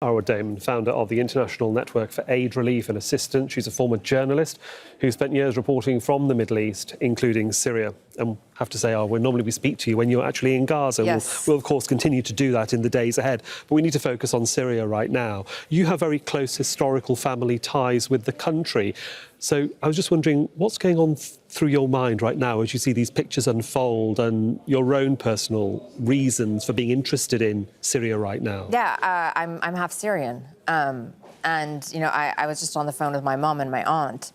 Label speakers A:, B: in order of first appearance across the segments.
A: Arwa Damon, founder of the International Network for Aid, Relief and Assistance. She's a former journalist who spent years reporting from the Middle East, including Syria. And I have to say, Arwa, normally we speak to you when you're actually in Gaza.
B: Yes.
A: We'll, of course, continue to do that in the days ahead. But we need to focus on Syria right now. You have very close historical family ties with the country. So I was just wondering, what's going on through your mind right now as you see these pictures unfold and your own personal reasons for being interested in Syria right now?
B: Yeah, I'm half Syrian. And, you know, I was just on the phone with my mom and my aunt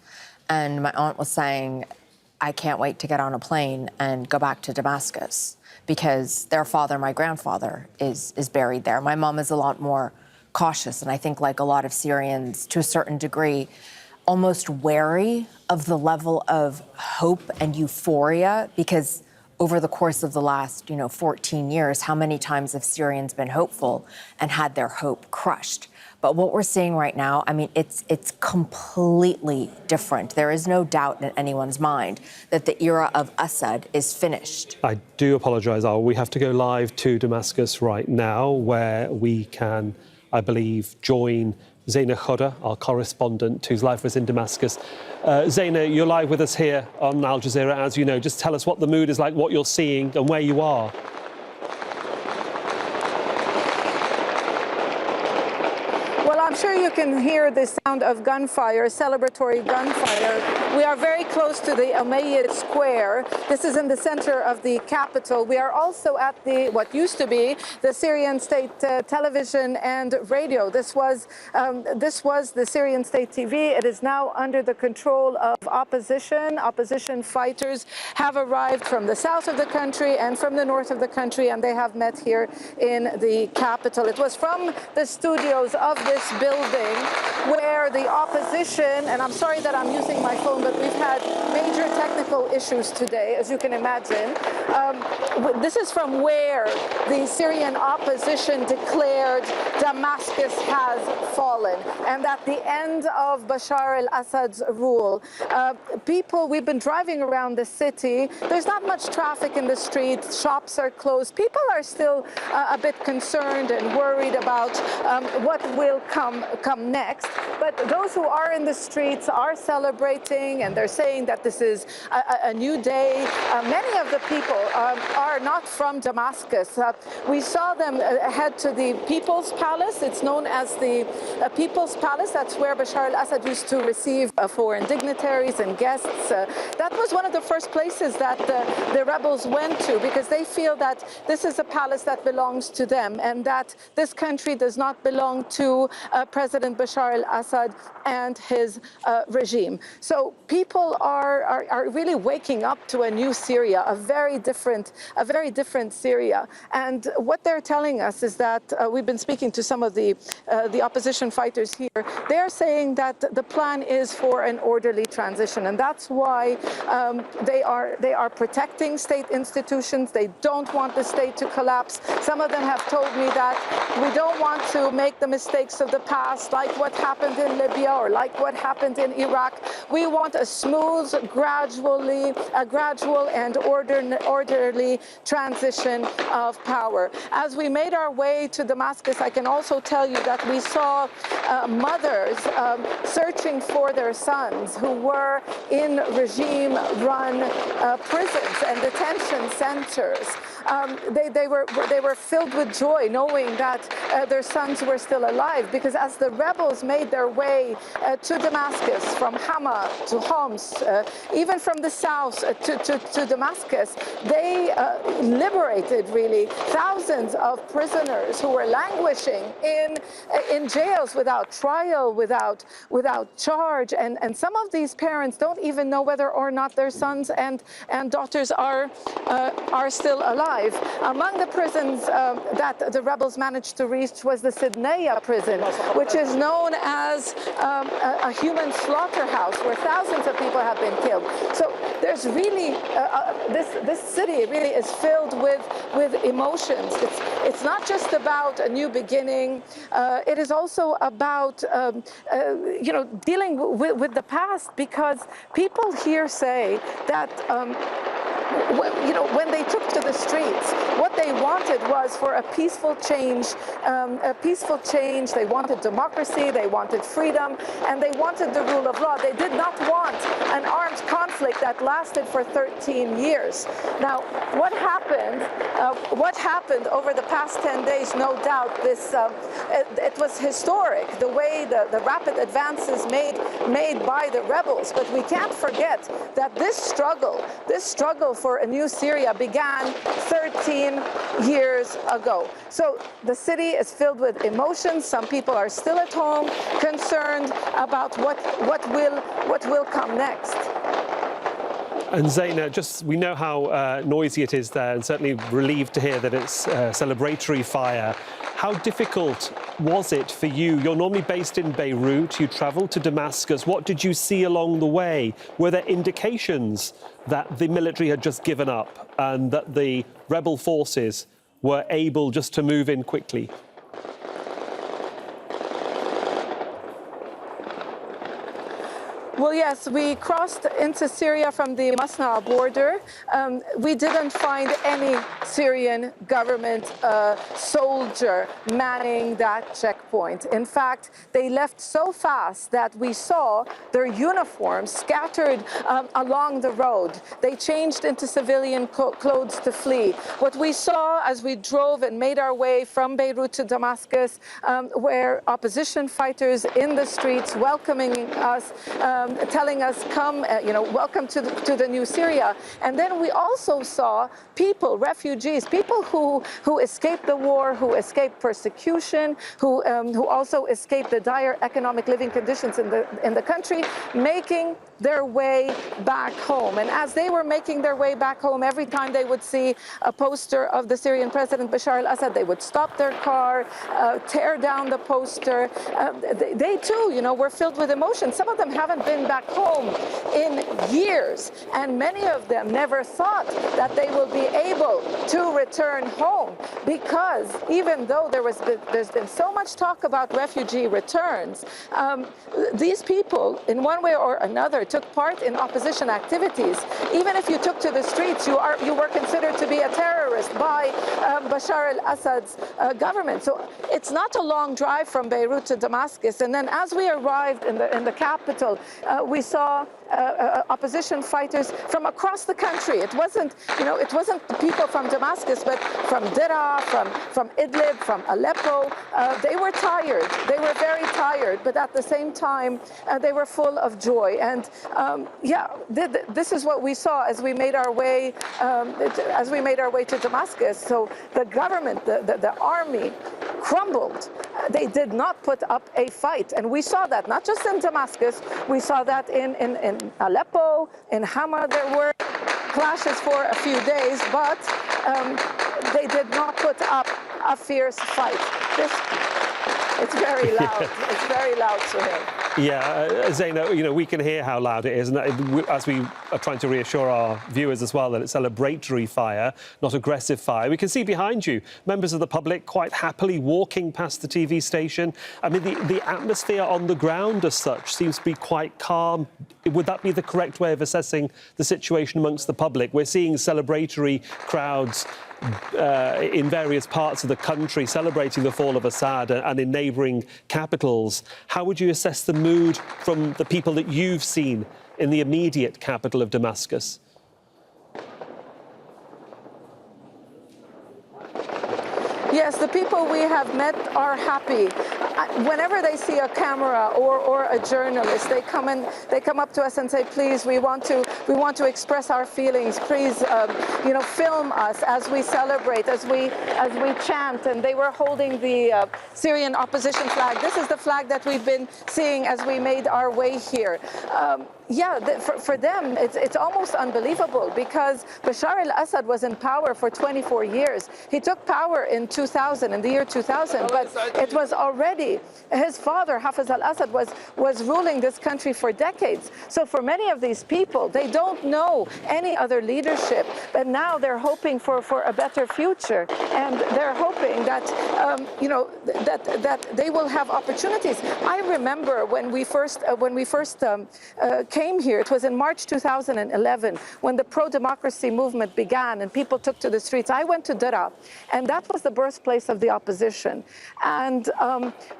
B: was saying, I can't wait to get on a plane and go back to Damascus because their father, my grandfather, is buried there. My mom is a lot more cautious, and I think like a lot of Syrians, to a certain degree, almost wary of the level of hope and euphoria, because over the course of the last, 14 years, how many times have Syrians been hopeful and had their hope crushed? But what we're seeing right now, I mean, it's completely different. There is no doubt in anyone's mind that the era of Assad is finished.
A: I do apologise, Al. We have to go live to Damascus right now, where we can, I believe, join Zeina, Khodr, our correspondent, who's live for us in Damascus. Zeina, you're live with us here on Al Jazeera, as you know. Just tell us what the mood is like, what you're seeing and where you are.
C: Well, I'm sure you can hear the sound of gunfire, celebratory gunfire. We are very close to the Umayyad Square. This is in the center of the capital. We are also at what used to be the Syrian state television and radio. This was the Syrian state TV. It is now under the control of opposition. Opposition fighters have arrived from the south of the country and from the north of the country, and they have met here in the capital. It was from the studios of this building where the opposition, and I'm sorry that I'm using my phone, but we've had major technical issues today, as you can imagine. This is from where the Syrian opposition declared Damascus has fallen, and at the end of Bashar al-Assad's rule. We've been driving around the city. There's not much traffic in the streets. Shops are closed. People are still a bit concerned and worried about what will come next. But those who are in the streets are celebrating, and they're saying that this is a new day. Many of the people are not from Damascus. We saw them head to the People's Palace. It's known as the People's Palace. That's where Bashar al-Assad used to receive foreign dignitaries and guests. That was one of the first places that the rebels went to, because they feel that this is a palace that belongs to them, and that this country does not belong to President Bashar al-Assad and his regime. So people are really waking up to a new Syria, a very different Syria. And what they're telling us is that we've been speaking to some of the opposition fighters here. They're saying that the plan is for an orderly transition, and that's why they are protecting state institutions. They don't want the state to collapse. Some of them have told me that we don't want to make the mistakes of the past, like what happened in Libya or like what happened in Iraq. We want a smooth, gradual and orderly transition of power. As we made our way to Damascus, I can also tell you that we saw mothers searching for their sons who were in regime-run prisons and detention centers. They were filled with joy knowing that their sons were still alive, because as the rebels made their way to Damascus, from Hama to Homs, even from the south to Damascus, they liberated really thousands of prisoners who were languishing in jails without trial, without charge, and some of these parents don't even know whether or not their sons and daughters are still alive. Among the prisons that the rebels managed to reach was the Zeina prison, which is known as a human slaughterhouse where thousands of people have been killed. So there's really this city really is filled with emotions. It's not just about a new beginning. It is also about dealing with the past, because people here say that when they took to the streets, what they wanted was for a peaceful change. They wanted democracy, they wanted freedom, and they wanted the rule of law. They did not want an armed conflict that lasted for 13 years. Now, what happened over the past 10 days, no doubt, it was historic, the way the rapid advances made by the rebels. But we can't forget that this struggle for a new Syria began 13 years ago. So the city is filled with emotions. Some people are still at home, concerned about what will come next.
A: And Zeina, we know how noisy it is there, and certainly relieved to hear that it's celebratory fire. How difficult was it for you? You're normally based in Beirut. You travelled to Damascus. What did you see along the way? Were there indications that the military had just given up and that the rebel forces were able just to move in quickly?
C: Well, yes, we crossed into Syria from the Masna border. We didn't find any Syrian government soldier manning that checkpoint. In fact, they left so fast that we saw their uniforms scattered along the road. They changed into civilian clothes to flee. What we saw as we drove and made our way from Beirut to Damascus were opposition fighters in the streets welcoming us, telling us, come, welcome to the new Syria. And then we also saw people, refugees, people who escaped the war, who escaped persecution, who also escaped the dire economic living conditions in the country, making their way back home. And as they were making their way back home, every time they would see a poster of the Syrian President Bashar al-Assad, they would stop their car, tear down the poster. They too, were filled with emotion. Some of them haven't been back home in years, and many of them never thought that they will be able to return home, because even though there's been so much talk about refugee returns, these people, in one way or another, took part in opposition activities. Even if you took to the streets, you were considered to be a terrorist by Bashar al-Assad's government. So it's not a long drive from Beirut to Damascus. And then as we arrived in the capital, we saw opposition fighters from across the country. It wasn't people from Damascus, but from Daraa, from Idlib, from Aleppo. They were tired. They were very tired, but at the same time, they were full of joy. And this is what we saw as we made our way to Damascus. So the government, the army, crumbled. They did not put up a fight, and we saw that not just in Damascus. We saw that in Aleppo, in Hama. There were clashes for a few days, but they did not put up a fierce fight. It's very loud. It's very loud to hear.
A: Yeah, Zeina, we can hear how loud it is, and as we are trying to reassure our viewers as well that it's celebratory fire, not aggressive fire. We can see behind you members of the public quite happily walking past the TV station. I mean, the atmosphere on the ground as such seems to be quite calm. Would that be the correct way of assessing the situation amongst the public? We're seeing celebratory crowds in various parts of the country celebrating the fall of Assad and in neighbouring capitals. How would you assess the mood from the people that you've seen in the immediate capital of Damascus?
C: Yes, the people we have met are happy. Whenever they see a camera or a journalist, they come up to us and say, "Please, we want to express our feelings. Please, film us as we celebrate, as we chant." And they were holding the Syrian opposition flag. This is the flag that we've been seeing as we made our way here. For them, it's almost unbelievable, because Bashar al-Assad was in power for 24 years. He took power in 2000, in the year 2000, but it was already, his father, Hafiz al-Assad, was ruling this country for decades. So for many of these people, they don't know any other leadership, but now they're hoping for a better future, and they're hoping that, that they will have opportunities. I remember when we first came here, it was in March 2011, when the pro-democracy movement began and people took to the streets. I went to Doha, and that was the birthplace of the opposition. And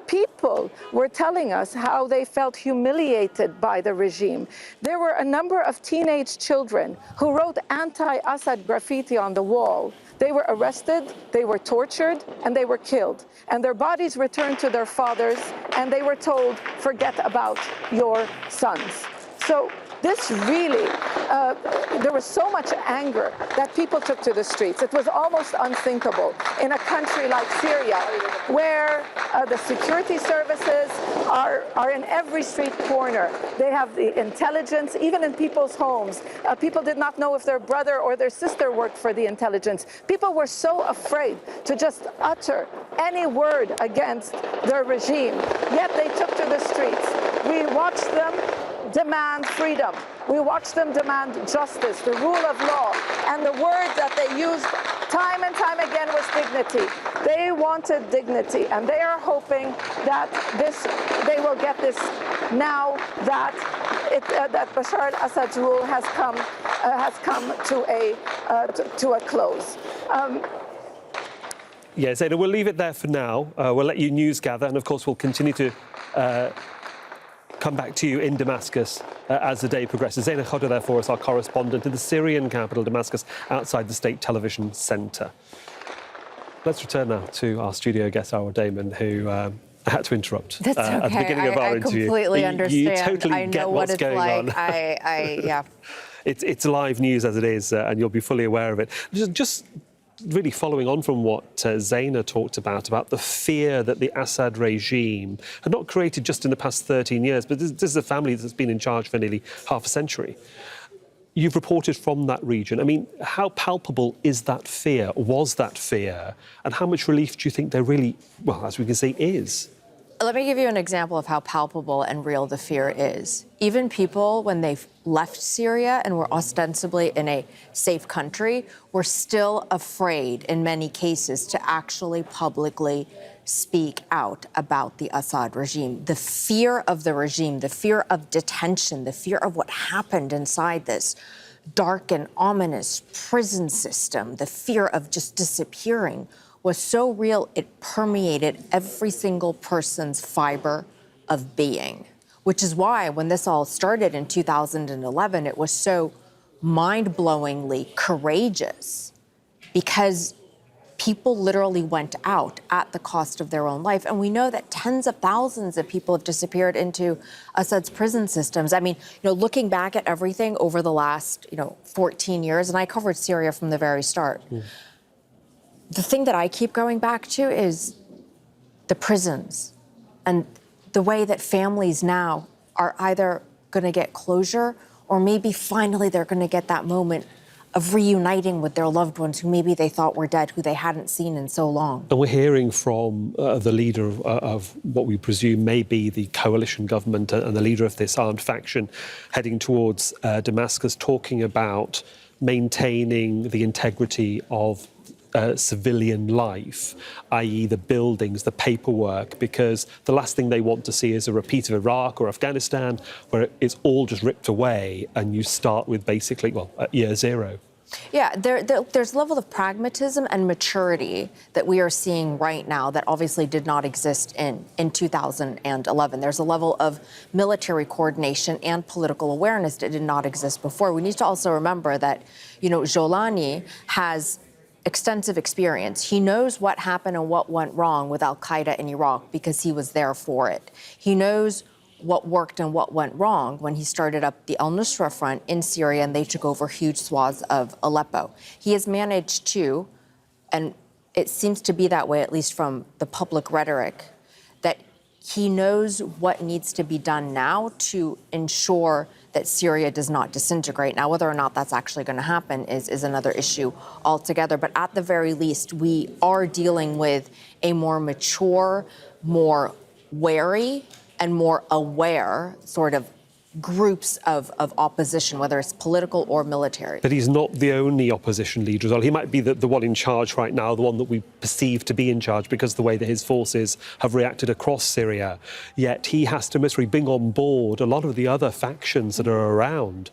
C: people were telling us how they felt humiliated by the regime. There were a number of teenage children who wrote anti-Assad graffiti on the wall. They were arrested, they were tortured, and they were killed. And their bodies returned to their fathers, and they were told, forget about your sons. So this really, there was so much anger that people took to the streets. It was almost unthinkable in a country like Syria, where the security services are in every street corner. They have the intelligence, even in people's homes. People did not know if their brother or their sister worked for the intelligence. People were so afraid to just utter any word against their regime, yet they took to the streets. We watched them demand freedom. We watched them demand justice, the rule of law, and the word that they used time and time again was dignity. They wanted dignity, and they are hoping that they will get this now that that Bashar al-Assad's rule has come to a close.
A: Yeah, Zeina, we'll leave it there for now. We'll let you news gather, and of course we'll continue to come back to you in Damascus as the day progresses. Zeina Khodr there for us, our correspondent in the Syrian capital, Damascus, outside the State Television Centre. Let's return now to our studio guest, Arwa Damon, who I had to interrupt
B: That's okay.
A: at the beginning of our interview.
B: I completely understand.
A: You totally
B: I know
A: get what's
B: what it's
A: going
B: like.
A: on.
B: Yeah.
A: It's live news as it is, and you'll be fully aware of it. Just really following on from what Zeina talked about the fear that the Assad regime had not created just in the past 13 years, but this is a family that's been in charge for nearly half a century. You've reported from that region. I mean, how palpable is that fear, was that fear, and how much relief do you think there really, well, as we can see, is?
B: Let me give you an example of how palpable and real the fear is. Even people, when they left Syria and were ostensibly in a safe country, were still afraid in many cases to actually publicly speak out about the Assad regime. The fear of the regime, the fear of detention, the fear of what happened inside this dark and ominous prison system, the fear of just disappearing was so real it permeated every single person's fiber of being, which is why when this all started in 2011, it was so mind-blowingly courageous, because people literally went out at the cost of their own life. And we know that tens of thousands of people have disappeared into Assad's prison systems. I mean, looking back at everything over the last, 14 years, and I covered Syria from the very start. The thing that I keep going back to is the prisons and the way that families now are either going to get closure or maybe finally they're going to get that moment of reuniting with their loved ones who maybe they thought were dead, who they hadn't seen in so long.
A: And we're hearing from the leader of what we presume may be the coalition government and the leader of this armed faction heading towards Damascus, talking about maintaining the integrity of civilian life, i.e. the buildings, the paperwork, because the last thing they want to see is a repeat of Iraq or Afghanistan, where it's all just ripped away and you start with basically, at year zero.
B: Yeah, there's a level of pragmatism and maturity that we are seeing right now that obviously did not exist in 2011. There's a level of military coordination and political awareness that did not exist before. We need to also remember that, Jolani has extensive experience. He knows what happened and what went wrong with al-Qaeda in Iraq because he was there for it. He knows what worked and what went wrong when he started up the al-Nusra Front in Syria and they took over huge swaths of Aleppo. He has managed to, and it seems to be that way, at least from the public rhetoric, that he knows what needs to be done now to ensure that Syria does not disintegrate. Now, whether or not that's actually going to happen is another issue altogether. But at the very least, we are dealing with a more mature, more wary, and more aware sort of groups of opposition, whether it's political or military.
A: But he's not the only opposition leader as well. He might be the one in charge right now, the one that we perceive to be in charge because of the way that his forces have reacted across Syria. Yet he has to most probably bring on board a lot of the other factions that are around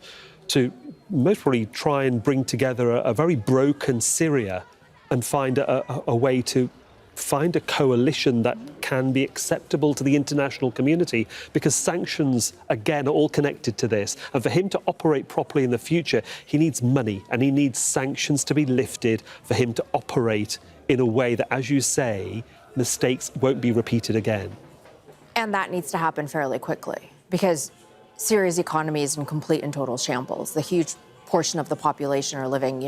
A: to most probably try and bring together a very broken Syria and find a way to find a coalition that can be acceptable to the international community, because sanctions, again, are all connected to this. And for him to operate properly in the future, he needs money and he needs sanctions to be lifted for him to operate in a way that, as you say, mistakes won't be repeated again.
B: And that needs to happen fairly quickly, because Syria's economy is in complete and total shambles. The huge portion of the population are living,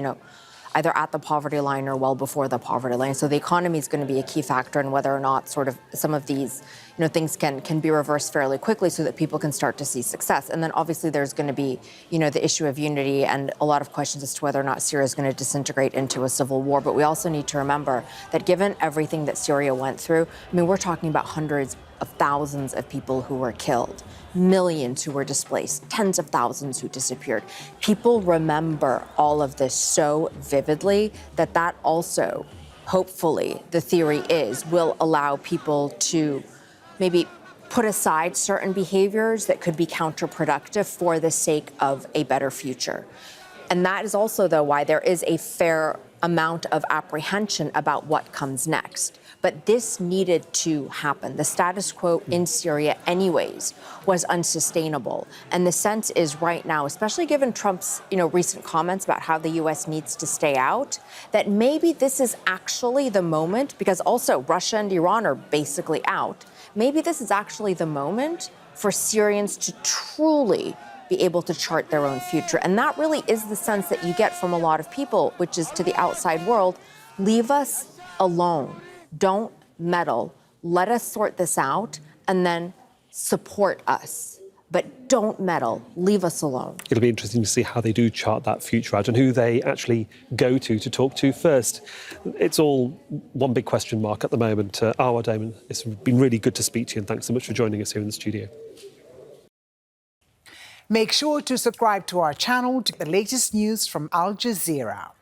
B: either at the poverty line or well before the poverty line. So the economy is going to be a key factor in whether or not sort of some of these, things can be reversed fairly quickly so that people can start to see success. And then obviously there's going to be, the issue of unity and a lot of questions as to whether or not Syria is going to disintegrate into a civil war. But we also need to remember that given everything that Syria went through, we're talking about hundreds of thousands of people who were killed, millions who were displaced, tens of thousands who disappeared. People remember all of this so vividly that also, hopefully, the theory is, will allow people to maybe put aside certain behaviors that could be counterproductive for the sake of a better future. And that is also, though, why there is a fair amount of apprehension about what comes next. But this needed to happen. The status quo in Syria anyways was unsustainable. And the sense is right now, especially given Trump's, recent comments about how the US needs to stay out, that maybe this is actually the moment, because also Russia and Iran are basically out. Maybe this is actually the moment for Syrians to truly be able to chart their own future. And that really is the sense that you get from a lot of people, which is to the outside world, leave us alone. Don't meddle. Let us sort this out and then support us. But don't meddle. Leave us alone.
A: It'll be interesting to see how they do chart that future out and who they actually go to talk to first. It's all one big question mark at the moment. Arwa Damon, it's been really good to speak to you, and thanks so much for joining us here in the studio.
D: Make sure to subscribe to our channel to get the latest news from Al Jazeera.